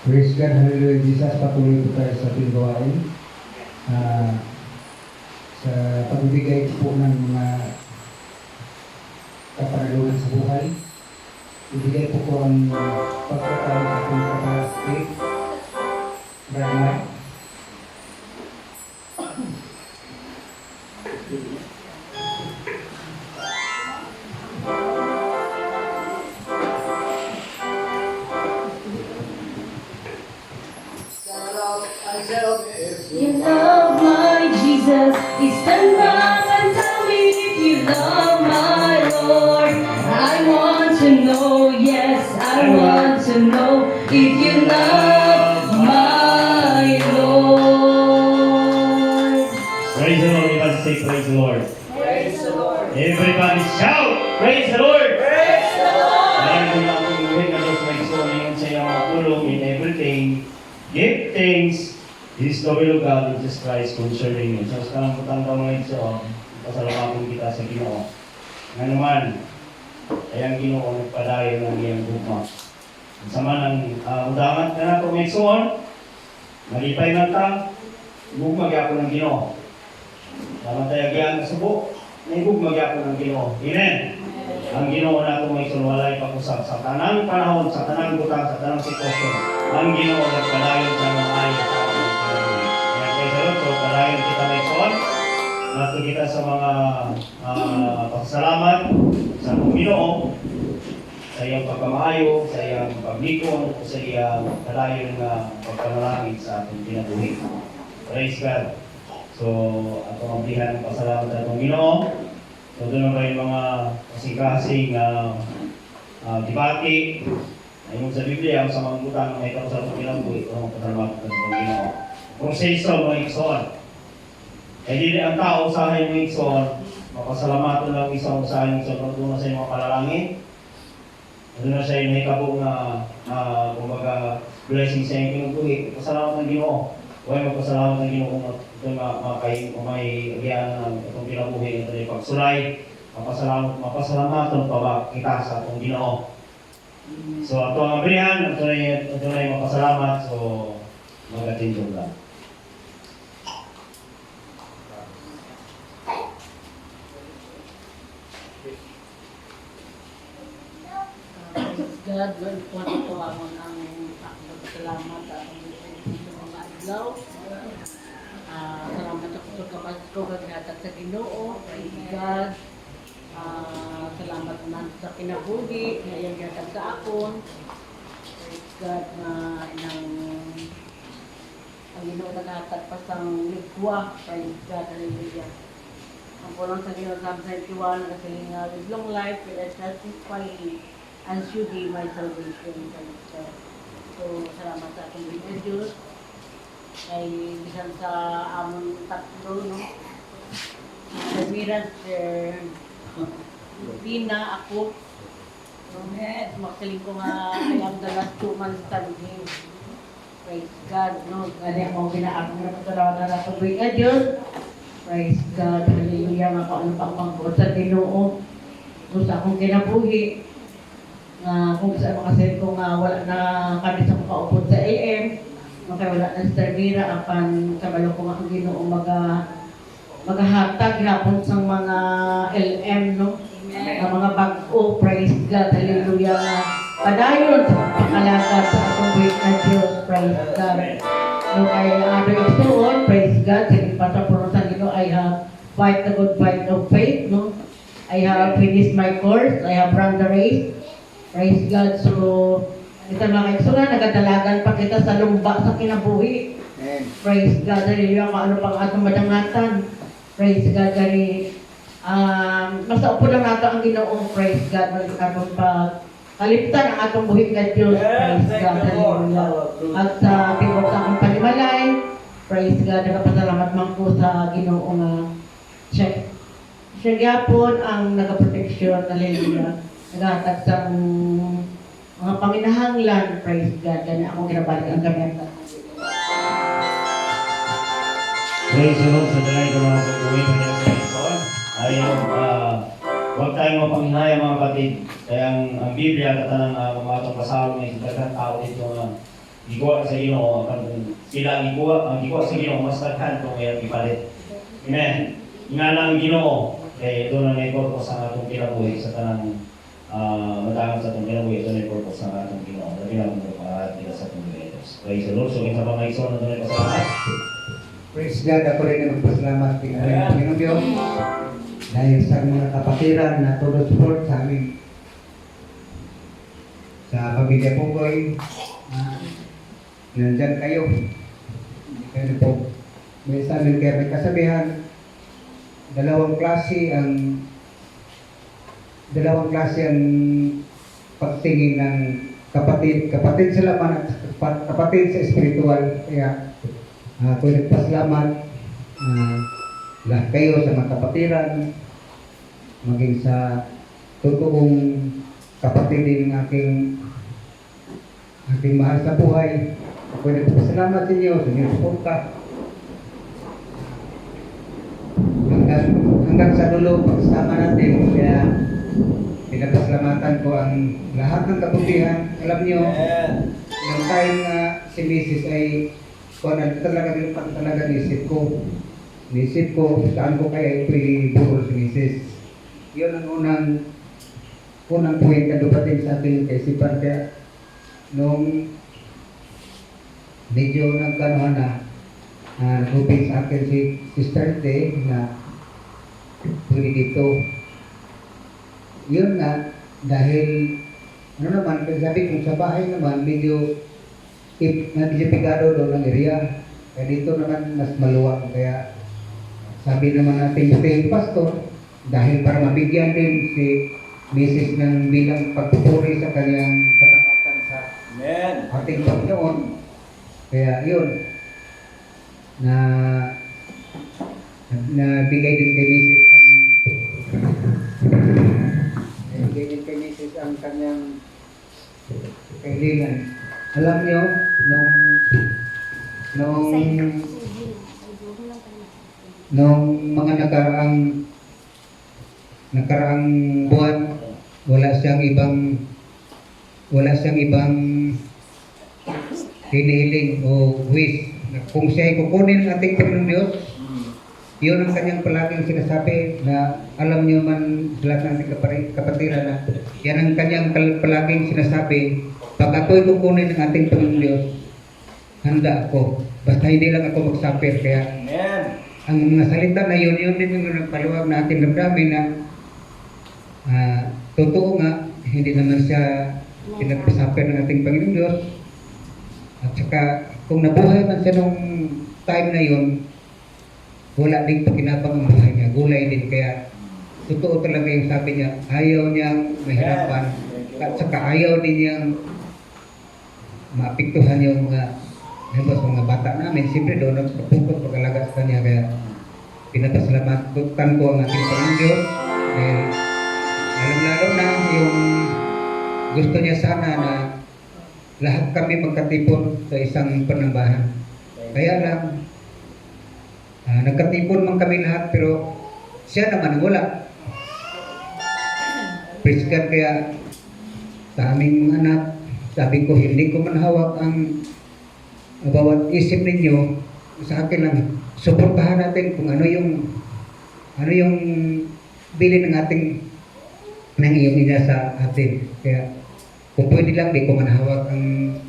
Praise God, Hallelujah, Jesus. Patuloy po tayo sa ating gawain. Sa pagbibigay po ng mga kapanalungan sa buhay. Ibigay po ko ang pagkatawag sa ating kapatid. Brahma. You love my Jesus, please stand back and tell me if you love my Lord. I want to know, yes, I want to know if you love my Lord. Praise the Lord. Everybody say praise the Lord. Praise the Lord. Everybody shout praise the Lord. Praise the Lord. Dahil kung akong inuhin na Diyos may sumayon sa iyong matulong in everything, give thanks. This is the will of God in Jesus Christ concerning you. So, sa kanang ka mga ito, pasalamatan kita sa Ginoo. Nga naman, ay ang Ginoo nagpadayon ng iyang gugma. Sa manang udangan ka na ito may suon, malipay na ta, gugma gyapon ng Ginoo. Naman tayo agyan sa subo, may gugma gyapon ng Ginoo. Amen. Ang Ginoo na ito may sulwalay pag-usap sa tanang panahon, sa tanang butang, sa tanang sitwasyon. Ang Ginoo nagpadayon sa mga ayos sa ating Panginoon. Kaya kayo sa Lord, so padayon kita may suon. Nato kita sa mga pagsalamat sa Ginoo, sa iyang pagkamaayo, sa iyang paglikon, sa iyang padayon na pagpanalangin sa ating kinabuhi. Praise God. So, ato ang bihan ng pasalamat sa atong Ginoo. So, doon na yung mga kasing-kasing debate. Ayun sa Biblia, ang sa mga butang na may kapasal sa kinabuhi, ito ang pasalamat sa atong Ginoo. Proseso mga ikson. Eh, hindi ang tao usahay mga ikson, mapasalamatan lang isang usahay ng ikson, doon na sa mga palalangin. Doon na siya yung nakikabong kumbaga, blessing sa iyong kinabuhi. Pasalamat ng Ginoo. Huwag magpasalamat ng Ginoo kung may agyan ng itong kinabuhi ito ay pagsulay. Mapasalamatan pa ba kita sa itong Ginoo? So, ito ang abrihan, ito na yung mapasalamat. So, mag-attention lang. God, Lord, po ito amon ang salamat at ang sa mga adlaw. Salamat ako sa kapatid ko kaghatag sa Ginoo. Praise God. Salamat naman sa kinabuhi na iyang gatag sa akon. Praise God na ang Ginoo naghatag pa sang ligwa. Praise God. Hallelujah. Ang pulong sa Ginoo Psalm 31 kasi nga with long life will I satisfy and should be my salvation. So, salamat sa ating Diyos. Ay, bisan sa amon tatlo, no? Sa Miras, Pina, ako. Makaling ko nga, I am the last 2 months standing. Praise God, no? Gani ako ginaakong na patalawan na natubig na Diyos. Praise God, hallelujah, nga kung ano pang pangkot sa Ginoo. So, sa akong kinabuhi, kung saan makasin ko nga wala na kami sa makaupod sa AM, kaya wala na si Termira, apan kabalo ko nga ang Ginoo maghahatag hapon sa mga LM, no? Ang mga bag-o, praise God, hallelujah, padayon sa pakalagad sa atong week na Diyos, praise God. No, kaya ano yung suon, praise God, sige pa sa purusan Ginoo, I have fight the good fight of faith, no? I have finished my course, I have run the race. Praise God. So, ito mga kaigsunan, nagadalagan pa kita sa lumba sa kinabuhi. Amen. Praise God. Hallelujah. Kung ano pang atong madangatan. Praise God. Gani, masaupo lang nato ang Ginoo. Praise God. Malikabong pa kaliptan ang atong buhit na Diyos. Praise God. Hallelujah. At sa tibok sa akong panimalay, praise God. Nagapasalamat man ko sa Ginoo nga check. Siya gyapon ang nagaproteksyon. Hallelujah. Naghatag sa mga panginahanglan, praise God. Gani akong ginabalik ang kami. Praise the Lord sa dalay ko mga pagkuhin ng Diyos sa Lord. Ayaw, huwag tayong mapanghinaya mga kapatid. Kaya ang Biblia, katanang mga itong pasawag na isang tao dito gikuha sa Ginoo ang sila ang gikuha sa Ginoo mas daghan kung iyang ipalit. Amen. Nga lang Ginoo kay doon na may purpose ang atong kinabuhi sa tanang matangan sa atong kinabuhi doon may purpose ang atong Ginoo. Dali lang mo para dito sa atong Diyos. Praise the Lord. So sa mga igsoon na doon ay pasalamat. Praise God, ako rin ang magpasalamat tingnan ng Panginoon Diyos dahil sa mga kapatiran na todo support sa amin sa pamilya Pugoy. Nandyan kayo. Kaya po, may sa amin kaya may kasabihan, dalawang klase ang pagtingin ng kapatid sa laman at kapatid sa espiritual. Kaya ako nagpasalamat lahat kayo sa mga kapatiran, maging sa totoong kapatid din ng aking mahal sa buhay. Ako nagpasalamat sa inyo sa inyong suporta. Hanggang sa dulo, pagsama natin, kaya pinapasalamatan ko ang lahat ng kabutihan. Alam niyo, yung time na si Mrs. ay talaga nisip ko. Nisip ko, saan ko kaya ipiburo si Mrs. Yun ang unang point na dumating sa ating kaisipan. Kaya nung medyo nagkanuhan na, nag-open sa akin si Sister Day na pwede dito. Yun nga, dahil sabi kong sa bahay naman, medyo pigado doon ang area. Kaya dito naman mas maluwag. Kaya sabi naman natin yung pastor, dahil para mabigyan din si Mrs. ng bilang pagpupuri sa kanyang katapatan sa ating Panginoon. Kaya yun, na bigay din kay Mrs. ang kanyang kailangan. Alam niyo, nung mga nakaraang buwan, wala siyang ibang hinihiling o wish. Kung siya ay kukunin ng ating Panginoon Diyos, yun ang kanyang palaging sinasabi na alam niyo man lahat ng ating kapatiran na yan ang kanyang palaging sinasabi, pag ako'y kukunin ng ating Panginoon Diyos, handa ako. Basta hindi lang ako magsapir. Kaya ang mga salita na yun din yung nagpaluwag na ating damdamin na totoo nga, hindi naman siya pinagpasapir ng ating Panginoon Diyos. At saka kung nabuhay man siya nung time na yun, wala din pakinabang ang buhay niya, gulay din. Kaya totoo talaga yung sabi niya, ayaw niyang mahirapan at saka ayaw din niyang maapektuhan yung mga bata namin. Siyempre doon nagpapungkot pag-alaga sa kanya. Kaya pinapasalamatan ko ang ating Panginoon Diyos dahil lalo na yung gusto niya sana na lahat kami magkatipon sa isang panambahan. Kaya lang nagkatipon man kami lahat pero siya naman wala. Praise God. Kaya sa aming anak, sabi ko hindi ko man hawak ang bawat isip ninyo. Sa akin lang, suportahan natin kung ano yung bilin ng ating ng iyong ina sa atin. Kaya kung pwede lang, di ko man hawak ang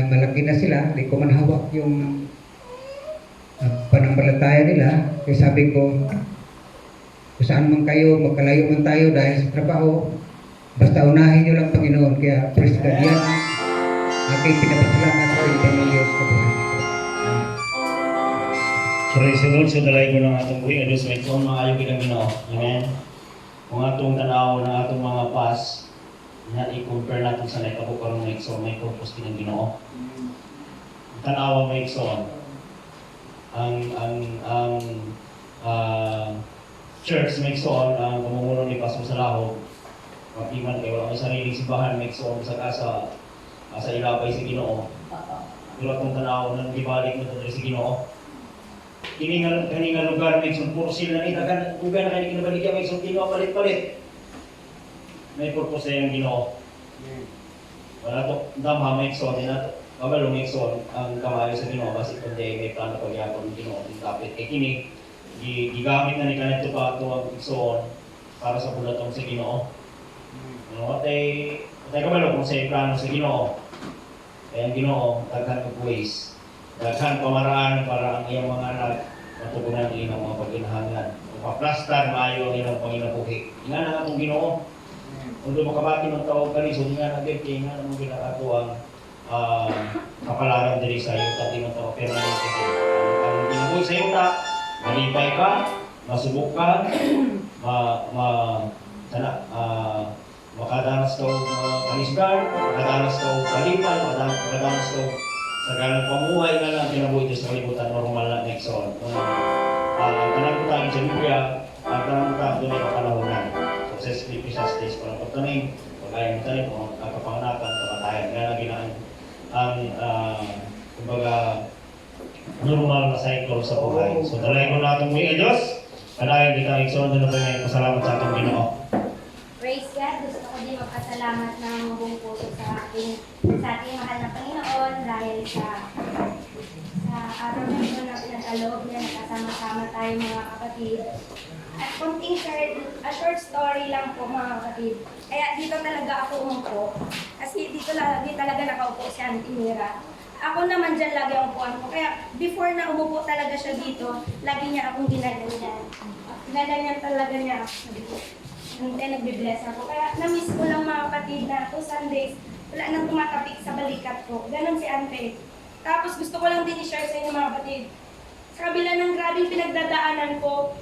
malaki na sila, di ko man hawak yung pananampalataya nila. Kaya sabi ko, kung saan man kayo, magkalayo man tayo dahil sa trabaho, basta unahin nyo lang Panginoon. Kaya praise God, yan aking pinapasalamat sa Panginoon Diyos sa buhay. Praise the Lord. So dalay ko ng atong buhay. Diyos may kung maayo kitang Ginoo. Amen. Kung atong tanaw ng atong mga pas, na i-compare natin sa naikabukarong na ikso, may purpose kitang Ginoo. Tanawa may ikso. Ang church may ikso, ang kumumuno ni Pastor Salaho, mapiman kayo, ang sariling simbahan may ikso, sa ilapay si Ginoo. Pero atong tanaw ng gibalik mo ito si Ginoo. Kaninga lugar may ikso, puro sila na itagan, lugar na kaninga nabaligyan may ikso, Ginoo palit-palit. May purpose yung Ginoo. Wala to, dama may ikson, na kabalo may ikson, ang kamayo sa Ginoo, basi kundi may plano pagyapon ng Ginoo, ang kapit. E kini, gigamit na ni kanito pa ito ang ikson para sa bulatong sa Ginoo. Atay kabalo kung sa plano sa Ginoo, kaya ang Ginoo, daghan og ways, daghan pamaraan para ang iyang mga anak matugunan ang ilang mga pagkinahanglan. Maplastar maayo ang ilang panginabuhi. Nga na atong Ginoo. Kung makabati ng tao kalisod nga natin, kaya nga naman ginakato ang kapalaran diri sa iyo, tati ng tao permanente. Ang tinuboy sa iyo na, malipay ka, masubok ka, makadanas ka kalisgar, makadanas ka kalipay, makadanas ka sa ganang pamuhay nga lang kinabuhi ito sa kalibutan normal na next on. Ang tanang ko tayo sa Biblia, ang tanang ko tayo doon ay kapalahunan. Success Ecclesiastes, parang pagtanim, pagkaya mo tanim, ang kapanganakan, kapatayan. Kaya na ginaan ang, kumbaga, normal na cycle sa buhay. So, dalay ko na itong mga Diyos. Kalayan di ka, iksunod na tayo, pasalamat sa atong Ginoo. Praise God. Gusto ko din magpasalamat ng buong puso sa ating mahal na Panginoon dahil sa araw na ito na pinagkaloob niya, nakasama-sama tayo mga kapatid. At konting short story lang po mga kapatid. Kaya dito talaga ako umupo. Kasi dito talaga nakaupo si Auntie Mira. Ako naman dyan lagi ang upuan ko. Kaya before na umupo talaga siya dito, lagi niya akong ginaganyan. Ginaganyan talaga niya ako. Hindi, nagbe-bless ako. Kaya na-miss ko lang mga kapatid na 2 Sundays, wala nang tumatapik sa balikat ko. Ganon si Ante. Tapos gusto ko lang din i-share sa inyo mga kapatid. Sa kabila ng grabing pinagdadaanan ko,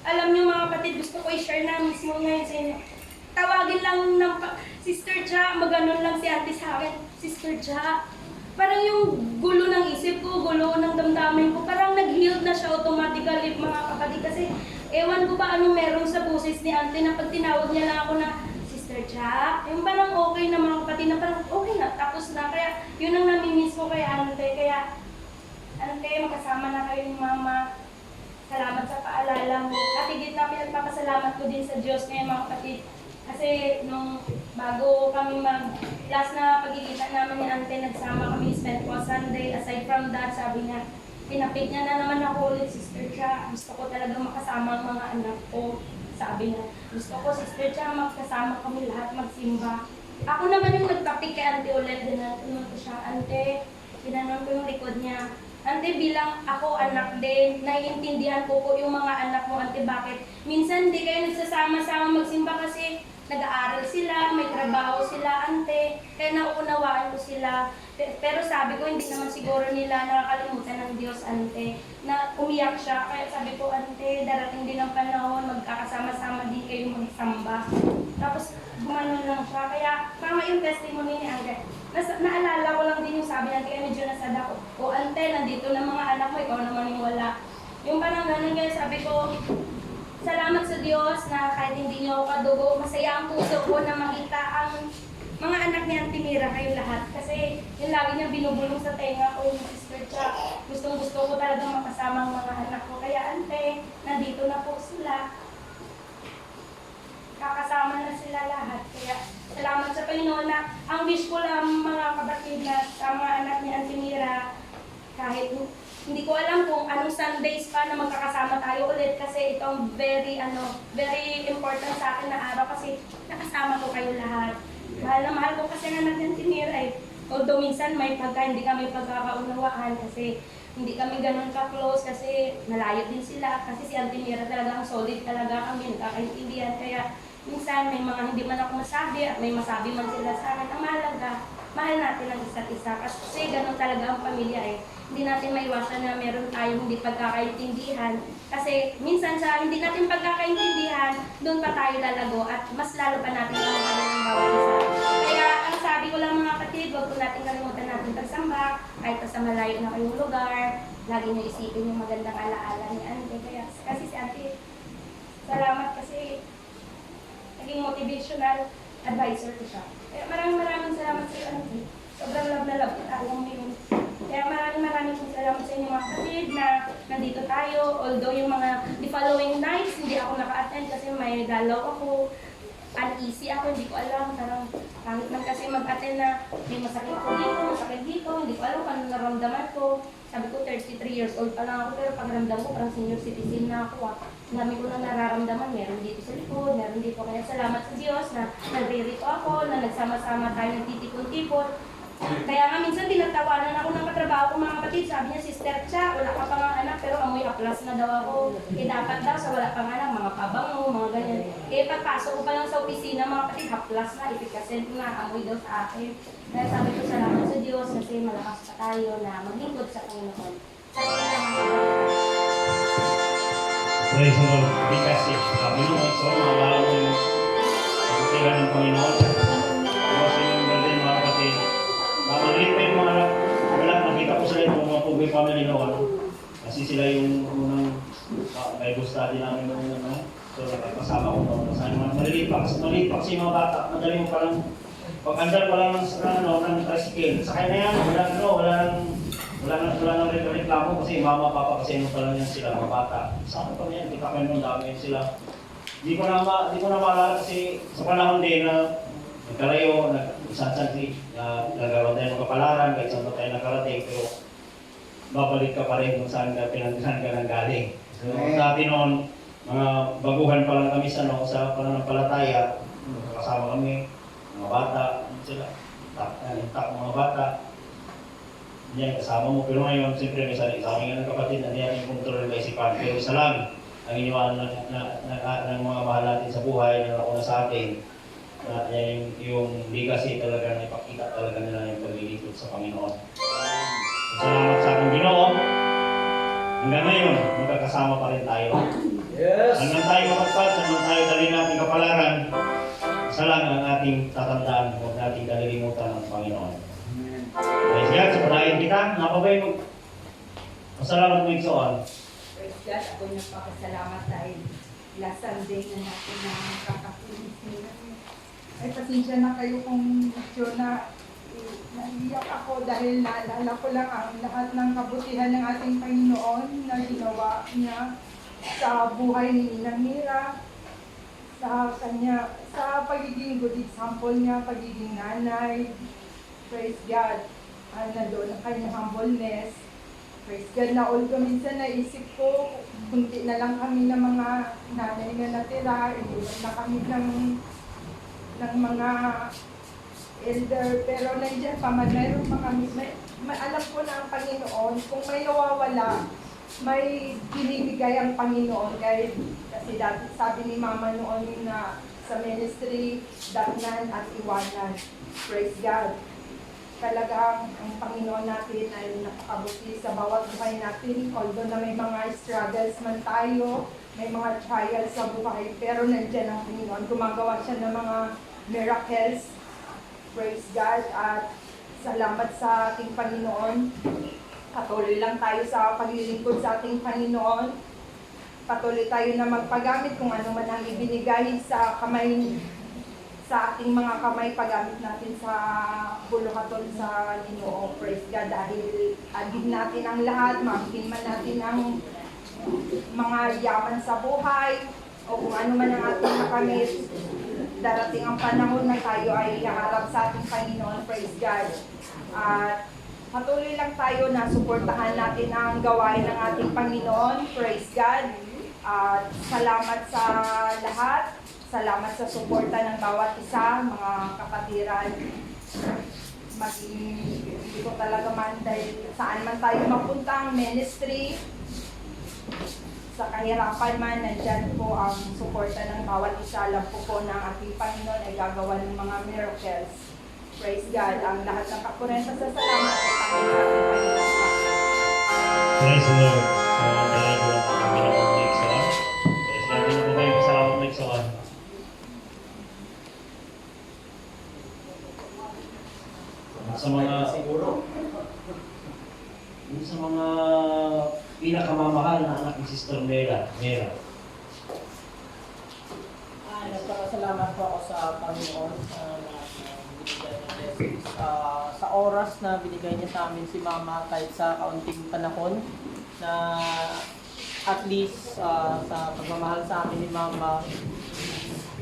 alam niyo mga kapatid, gusto ko i-share na mismo ngayon sa inyo. Tawagin lang ng Sister Ja, maganon lang si Ante sa akin. Sister Ja, parang yung gulo ng isip ko, gulo ng damdamin ko, parang nag-healed na siya automatically mga kapatid. Kasi ewan ko ba anong meron sa boses ni Ante na pag tinawag niya lang ako na Sister Ja, yung parang okay na mga kapatid na parang okay na, tapos na. Kaya yun ang namimiss ko kay Ante. Kaya Ante, magkasama na kayo ni Mama. Salamat sa paalala mo. At higit na pinagpapasalamat ko din sa Diyos ngayon mga kapatid. Kasi nung bago kami last na pagkikita namin ni Ante, nagsama kami spend po Sunday. Aside from that, sabi niya, pinapit niya na naman ako ulit, Sister Cha. Gusto ko talaga makasama ang mga anak ko. Sabi niya, gusto ko, Sister Cha, magkasama kami lahat magsimba. Ako naman yung nagtapik kay Ante ulit. Dinanong ko siya, Ante, tinanong ko yung likod niya. Ante, bilang ako anak din, naiintindihan ko yung mga anak mo, Ante, bakit? Minsan hindi kayo nagsasama-sama magsimba kasi nag-aaral sila, may trabaho sila, Ante. Kaya nauunawaan ko sila. Pero sabi ko, hindi naman siguro nila nakakalimutan ng Diyos, Ante. Na umiyak siya. Kaya sabi ko, Ante, darating din ang panahon, magkakasama-sama din kayo magsamba. Tapos, gumanon lang siya. Kaya, tama yung testimony ni Ante. Naalala ko lang din yung sabi natin, kaya medyo nasad ako. O Ante, nandito na mga anak mo, ikaw naman yung wala. Yung parang ganun, kaya sabi ko, salamat sa Diyos na kahit hindi niyo ako kadugo, masaya ang puso ko na makita ang mga anak ni Auntie Mira, kayo lahat. Kasi yung lagi niya binubulong sa tenga ko, yung Sister Cha. Gustong-gusto ko talaga makasama ang mga anak ko. Kaya Ante, nandito na po sila. Kakasama na sila lahat. Kaya salamat sa Panginoon na ang wish ko lang mga kapatid na sa mga anak ni Auntie Mira, kahit hindi ko alam kung anong Sundays pa na magkakasama tayo ulit kasi itong very important sa akin na araw kasi nakasama ko kayo lahat. Mahal na mahal ko kasi ang anak ni Auntie Mira eh. Although minsan hindi kami pagkakaunawaan kasi hindi kami ganun ka-close kasi malayo din sila kasi si Auntie Mira talaga ang solid talaga kami, nagkakaintindihan. Kaya minsan may mga hindi man ako masabi at may masabi man sila sa akin. Ang mahalaga, mahal natin ang isa't isa kasi ganun talaga ang pamilya eh. Hindi natin maiwasan na meron tayong hindi pagkakaintindihan kasi minsan sa hindi natin pagkakaintindihan, doon pa tayo lalago at mas lalo pa natin kalimutan ng bawat isa. Kaya ang sabi ko lang mga kapatid, huwag po natin kalimutan natin pagsamba kahit pa sa malayo na kayong lugar. Lagi niyo isipin yung magandang alaala ni Ante. Kaya kasi si Ante, salamat kasi naging motivational advisor ko siya. Kaya maraming salamat sa iyo, Ante. Sobrang love na love kita alam mo yun. Kaya maraming salamat sa inyo mga kapatid na nandito tayo. Although yung mga the following nights, hindi ako naka-attend kasi may dalaw ako. uneasy ako, hindi ko alam, parang kahit man kasi mag-attend na may masakit ko dito, masakit dito, hindi ko alam kung ano naramdaman ko. Sabi ko, 33 years old pa lang ako, pero pagramdam ko, parang senior citizen na ako. Ang dami ko na nararamdaman, meron dito sa likod, meron dito. Kaya salamat sa Diyos na nagririto ako, na nagsama-sama tayo nagtitipon-tipon. Kaya nga minsan tinatawanan ako ng katrabaho ko mga kapatid. Sabi niya, Sister Cha, wala ka pa nga anak, pero amoy aplas na daw ako. Eh dapat daw sa wala pang anak, mga pabango, mga ganyan. Eh pagpasok ko pa lang sa opisina mga kapatid, haplas na, ipikasin ko na, amoy daw sa akin. Kaya sabi ko, salamat sa Diyos kasi malakas pa tayo na maglingkod sa Panginoon. Sa Praise the Lord. Kasi sabi mo, so maalala mo yung pagkatilan ng Panginoon. Kasi yung galing mga kapatid. Maliit pa yung mga anak. Wala, nakita ko sila yung mga Pugoy family noon. Kasi sila yung unang may gusto din namin noon. So nakakasama ko noon. Maliit pa kasi mga bata. Madali mo parang pag-andar pa lang ng tricycle. Sakay na yan. Wala nang reklamo kasi mama, papa kasi pa lang yan sila, mga bata. Saan pa yan? Kita kayo nung dami sila. Di ko na maalala kasi sa panahon din na nagkalayo, nagsansansi, nagkaroon tayo ng kapalaran, kahit saan pa tayo nakarating, pero babalik ka pa rin kung saan ka nang galing. So, dati noon, mga baguhan pa lang kami sa pananampalataya, kasama kami, mga bata, sila, mga bata. Yan, kasama mo. Pero ngayon, siyempre may sarili. Sa amin ng kapatid, na yan yung kontrol ng isipan. Pero isa lang, ang iniwan ng mga mahal natin sa buhay na nauna sa atin, na yan yung legacy talaga na ipakita talaga nila yung paglilingkod sa Panginoon. Salamat sa aking Ginoo. Hanggang ngayon, magkakasama pa rin tayo. Yes. Hanggang tayo mapagpad, hanggang tayo dalhin natin kapalaran, isa lang ang ating tatandaan, huwag nating kalilimutan ng Panginoon. Praise God, sa panahin kita, napabay mo. Masalamat mo iksoon. Praise God, ako nagpapasalamat dahil last Sunday na natin na kakapulis nila. Ay, pasensya na kayo kung medyo na naiyak ako dahil naalala ko lang ang lahat ng kabutihan ng ating Panginoon na ginawa niya sa buhay ni Ninang Mira, sa pagiging good example niya, pagiging nanay. Praise God. Nandoon ang kanyang humbleness. Praise God na although minsan naisip ko, kunti na lang kami ng mga nanay na natira, iniwan na kami ng mga elder, pero nandiyan pa man, mayroon pa kami, alam ko na ang Panginoon, kung may nawawala, may binibigay ang Panginoon. Kasi dati sabi ni Mama noon na sa ministry, datnan at iwanan. Praise God. Talagang ang Panginoon natin ay napakabuti sa bawat buhay natin. Although na may mga struggles man tayo, may mga trials sa buhay, pero nandiyan ang Panginoon. Gumagawa siya ng mga miracles. Praise God at salamat sa ating Panginoon. Patuloy lang tayo sa paglilingkod sa ating Panginoon. Patuloy tayo na magpagamit kung ano man ang ibinigay sa kamay, sa ating mga kamay, paggamit natin sa buluhaton sa Ginoo. Praise God, dahil agin natin ang lahat, maangkin man natin ang mga yaman sa buhay, o kung ano man ang ating nakamit, darating ang panahon na tayo ay haharap sa ating Panginoon. Praise God. At patuloy lang tayo na suportahan natin ang gawain ng ating Panginoon. Praise God. At salamat sa lahat. Salamat sa suporta ng bawat isa, mga kapatiran. Hindi ko talaga man dahil saan man tayo mapunta ang ministry. Sa kahirapan man, nandyan po ang suporta ng bawat isa. Alam po na ang ating Panginoon ay gagawa ng mga miracles. Praise God. Ang lahat ng kapurensa sa salamat ay Panginoon ating Panginoon. Praise the Lord. So, dahil ko lang ang ginawang mo iksoon. Praise God. Hindi po kayo kasalamat mo iksoon. Sa mga pinakamamahal na anak ni Sister Mera. Nagpapasalamat po ako sa Panginoon sa binigay niya blessings. Sa oras na binigay niya sa amin si Mama kahit sa kaunting panahon na at least sa pagmamahal sa amin ni Mama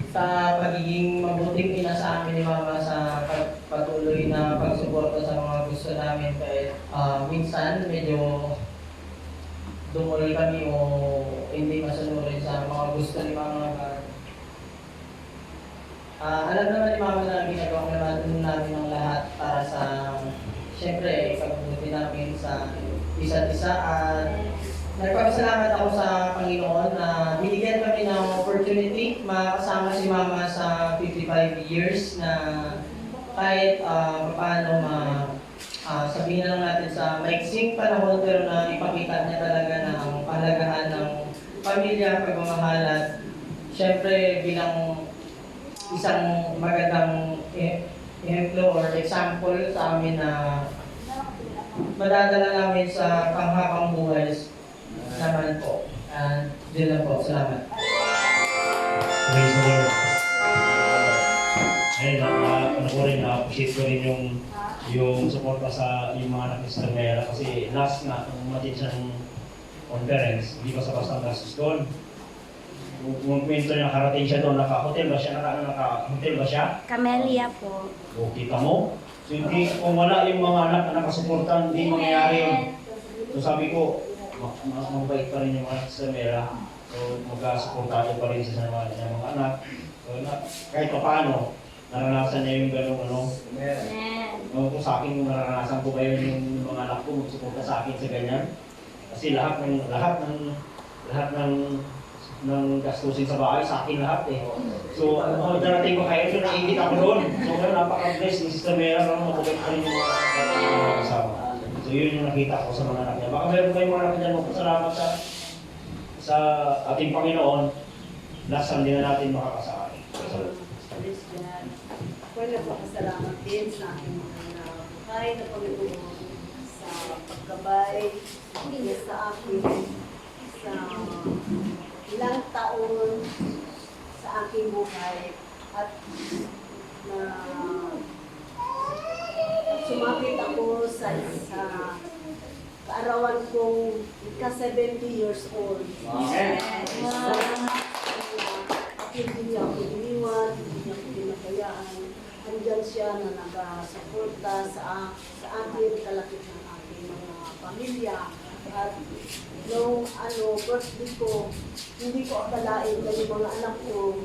sa pagiging mabuting ina sa amin ni Mama sa patuloy na pagsuporta sa mga gusto namin kahit minsan medyo dumuli kami o hindi masunurin sa mga gusto ni Mama. Alam naman ni Mama na ginagawa naman namin ang lahat para sa siyempre pagbuti namin sa isa't isa at nagpapasalamat ako sa Panginoon na binigyan kami ng opportunity makasama si Mama sa 55 years na kahit paano sabihin lang natin sa maiksing panahon pero na ipakita niya talaga na ang kahalagahan ng pamilya, pagmamahal at syempre bilang isang magandang ehemplo or example sa amin na madadala namin sa panghabang buhay naman po. And yun lang po. Salamat. Praise the Lord. Ayun, ano ko rin, na-appreciate ko rin yung suporta sa yung mga anak ni Sister Mera kasi last na, nung matid siya ng conference, hindi pa sa bastang gastos doon. Kung kwento niya, nakarating siya doon, naka-hotel ba siya? Naka-hotel ba siya? Camellia po. O, kita mo? So, hindi, kung wala yung mga anak na nakasuportan, hindi mangyayari yun. So, sabi ko, mabait pa rin yung mga sa Mera. So, magkasuportado pa rin siya sa mga anak. So, kahit pa paano, naranasan niya yung gano'ng ano. Amen. Kung sa akin, kung naranasan ko ba yun yung mga anak ko, magsuporta sa akin sa ganyan. Kasi lahat ng gastusin sa bahay, sa akin lahat eh. So, darating ko kayo, so naiingit ako doon. So, napaka-bless ni Sister Mera, mabagay pa rin yung mga kasama. So, yun yung nakita ko sa mga anak niya. Baka meron kayong mga anak niya magpasalamat sa ating Panginoon. Lasang din na natin makakasakay. Praise God. Ako nagpapasalamat din sa aking mga buhay na Panginoon sa pagkabay niya sa akin sa ilang taon sa aking buhay at na sumapit ako sa kaarawan kong ika-70 years old. Hindi niya ako iniwan, hindi niya ako pinapayaan. Andyan siya na nagasuporta sa akin, kalakit ng aking mga pamilya. At nung birthday ko, hindi ko akalain na yung mga anak ko,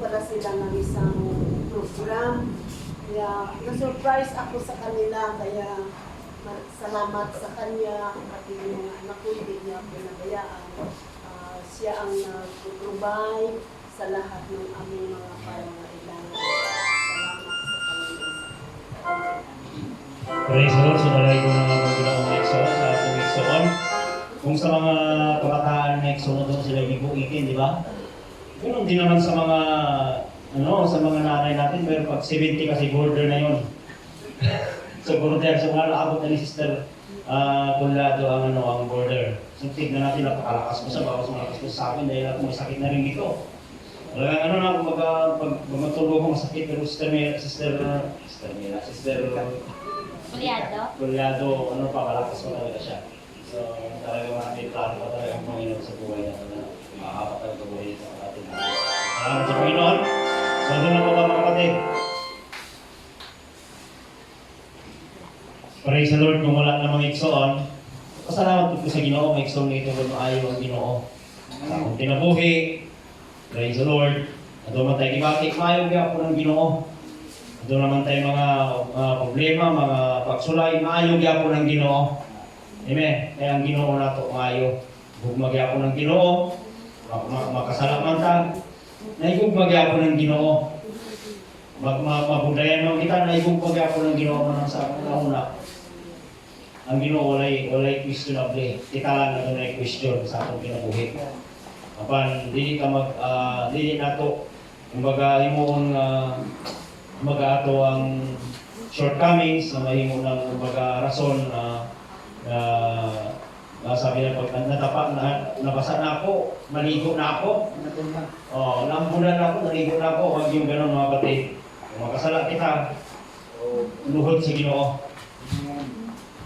para sila ng isang program. Kaya na-surprise ako sa kanila, kaya salamat sa kanya, at yung mga anak ko, hindi niya pinabayaan. Siya ang nag-provide sa lahat ng aming mga pangangailangan. Salamat sa Panginoon. Praise the Lord. So, nalay ko na mga ginawang Exxon sa ating Exxon. Kung sa mga kabataan na Exxon na doon sila gibuitin, di ba? Ganun din naman sa mga sa mga nanay natin, pero pag 70 kasi border na yun. So, border. So, naabot na ni Sister Conlado ang border. So, tignan natin, napakalakas ko sa bawas malakas ko sa akin dahil ako may sakit na rin dito. Talagang pag matulog ako masakit, pero Sister Conlado, malakas ko talaga siya. So, talagang marami plano pa talaga ang Panginoon sa buhay natin na makakapa talaga buhay ito sa atin. Salamat sa Panginoon. So, doon na po ba mga kapatid? Praise the Lord, kung wala namang Exxon, pasalamat po sa Ginoo, may Exxon nito kung maayo ang Ginoo. Sa akong tinabuhi, praise the Lord. At doon man tayo kibatik, maayo kaya po ng Ginoo. At doon naman tayo mga problema, mga pagsulay, maayo kaya po ng Ginoo. Amen. Kaya ang Ginoo na ito, maayo. Gugmagya po ng Ginoo, makasalaman ta, naigugmagya po ng Ginoo. Mabudayan mo kita, naigugmagya po ng Ginoo man sa una. Ang Ginoo walay questionable. Kita lang na walay question sa atong kinabuhi. Apan dili nato kumbaga himuon kumbaga ato ang shortcomings na mahimo ng kumbaga rason na sabi na pag nabasa na ako, maligo na ako. Lambunan na ako, naligo na ako. Huwag yung gano'n mga kapatid. Kung makasala kita, luhod sa Ginoo.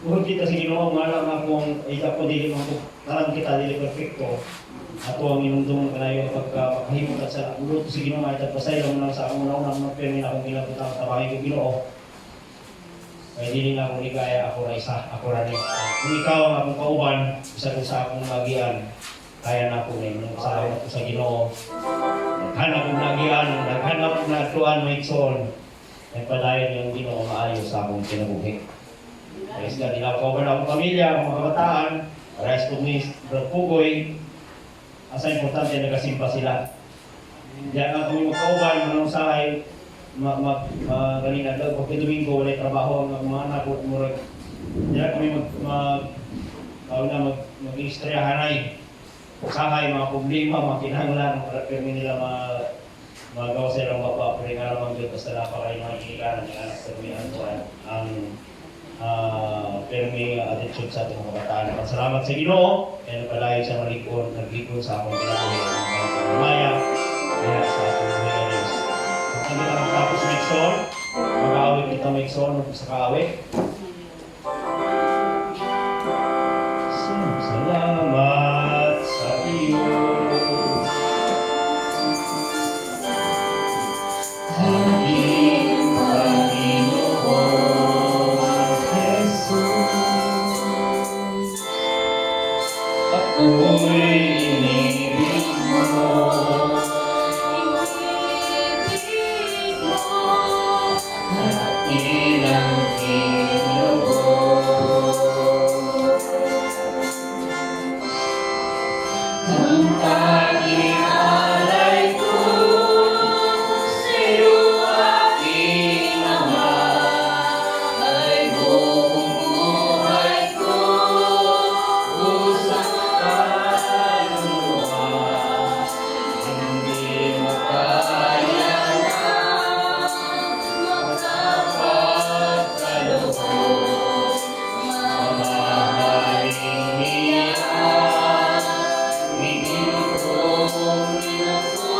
Luhod kita sa Ginoo, nga lang akong isa po dili talang kita, dili perfecto. ato ang inumdum kanayo pagkahimot at sa ulo sa Ginoo ay tapasaylo lang sa akong una permi na akong ginabutang tabahin ko Ginoo. Kaya dili na akong ligaya ako ra isa, ako ra ni. Kung ikaw ang akong kauban, isa ko sa akong magian, kaya na ako ni nung salamat ko sa Ginoo. Naghanap kong nagian, naghanap kong natuan may ikson. Nagpadayon yung Ginoo maayo sa akong kinabuhi. Kaya sila dinakaw na akong pamilya, mga kabataan, Rice Communist, Brad Pugoy, asa importante nagasimpa sila. Diyan ako yung magkauban, manong sahay, ganina daw, pag Domingo, walay trabaho, mga anak ko, murag. Diyan kami mag-istoryahanay. Sahay, mga problema, mga kinahanglan, para kami nila magawa sa ilang baba, pero nga naman doon, basta napakain mga kinikaran, yung anak sa kumihan ko, pero may attitude sa ating mga kabataan. Salamat sa Ginoo, kaya napalayo sa naglikon sa akong kinabuhi ng mga pamamaya, kaya sa ating buhay na Diyos. Kung kami na magtapos may ikson, mag-aawit kita may ikson, sa kaawit. Salamat sa iyo. Aking Panginoon Jesus, ako'y inibig mo. Inibig mo at ilang kinulog. Ang tanging alay ko sa'yo aking Ama, ay buong buhay ko usap kaluluwa. Hindi mo kaya na makapagkaloob. Mamahaling niya, higit kong inapo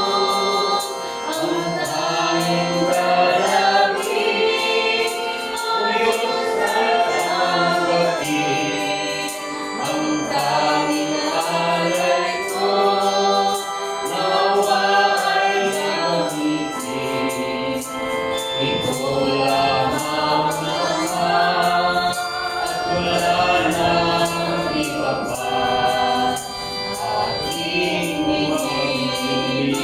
ang tanging dalangin. O Diyos at ang batid, ang tanging alay ko, nawa ay gamitin. Ikaw lamang Ama, at wala nang iba pa. Aking iniibig.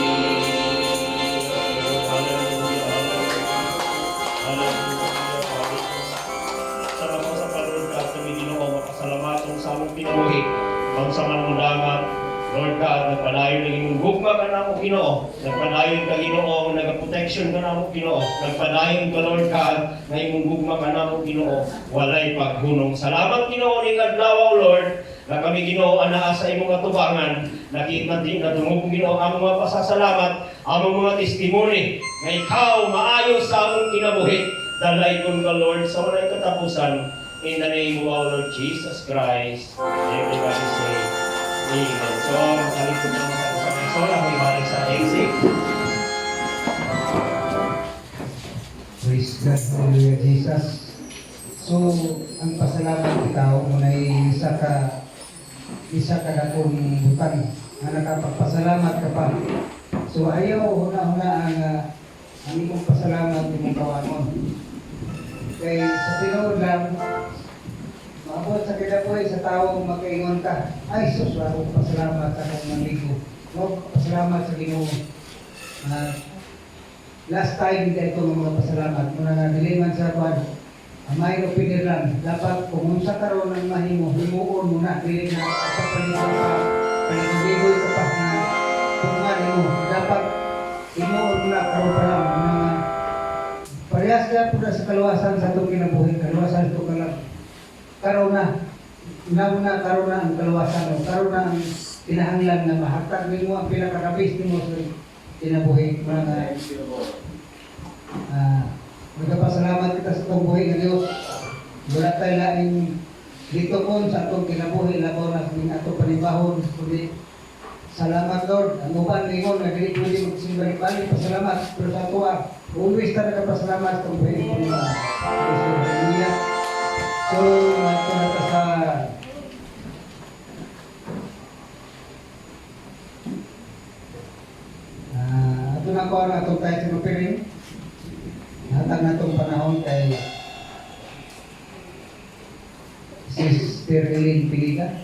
Salamat sa panood ka kami Ginoo, mapasalamatong sa among pinabuhi. Ang sa manundangan, Lord God, nagpadayon ng imong gugma ka na mo Ginoo. Nagpadayon ka Ginoo, nagaprotection ka na mo Ginoo. Nagpadayon ka Lord God, na imong gugma ka na mo Ginoo. Walay paghunong. Salamat Ginoo ning adlaw Lord, na kami Ginoo anaa sa imong atubangan. Nakita din na dumugong Ginoo among mga pasasalamat, among mga testimony na ikaw maayo sa among kinabuhi. Dalay kon ka Lord sa walay katapusan. In the name of our Lord Jesus Christ. Everybody say, Amen. So, masalit ko naman sa Sola, may balik sa exit. Praise God, Hallelujah, Jesus. So, ang pasalamat ikaw muna ay isa ka dakong butang na nakapagpasalamat ka pa. So, ayaw huna-huna ang imong pasalamat imong kawanon. Kay sa tinuod lang, maabot sa kinabuhi sa taong makaingon ka, ay sus, ako pasalamat sa akong manligo. No, pasalamat sa Ginoo. Last time dito ng mga pasalamat, muna na diliman sa kwan, may opinion lang, dapat kung unsa karon ng mahimo, himuon muna, dili na sa panigigoy ka pa na pagmali mo, dapat himuon muna karon pa lang, parehas na po na sa kaluwasan sa itong kinabuhi, kaluwasan ito ka lang. Karoon na karoon na ang kaluwasan, karoon na ang kinahanglan na mahatag mo ang pinakakabis mo sa kinabuhi. Magpapasalamat kita sa itong buhay ng Diyos. Wala tayo laing dito po sa itong kinabuhi, labaw na sa itong panibahon. Salamat Lord. Ang uban ningon na dili pwede magsimbalik-balik. Pasalamat. Pero sa tuwa, always talaga pasalamat sa buhay ko mga Hallelujah. So, ito na sa panahon kay Sister Eileen Piliga.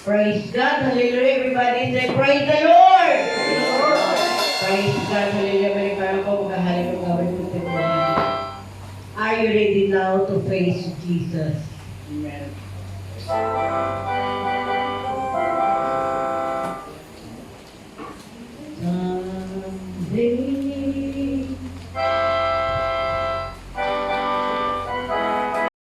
Praise God, hallelujah, everybody say, praise the Lord! Praise God, hallelujah, Amerikano ko, maghahalin ko gawin ko sa buhay. Are you ready now to face Jesus? Amen.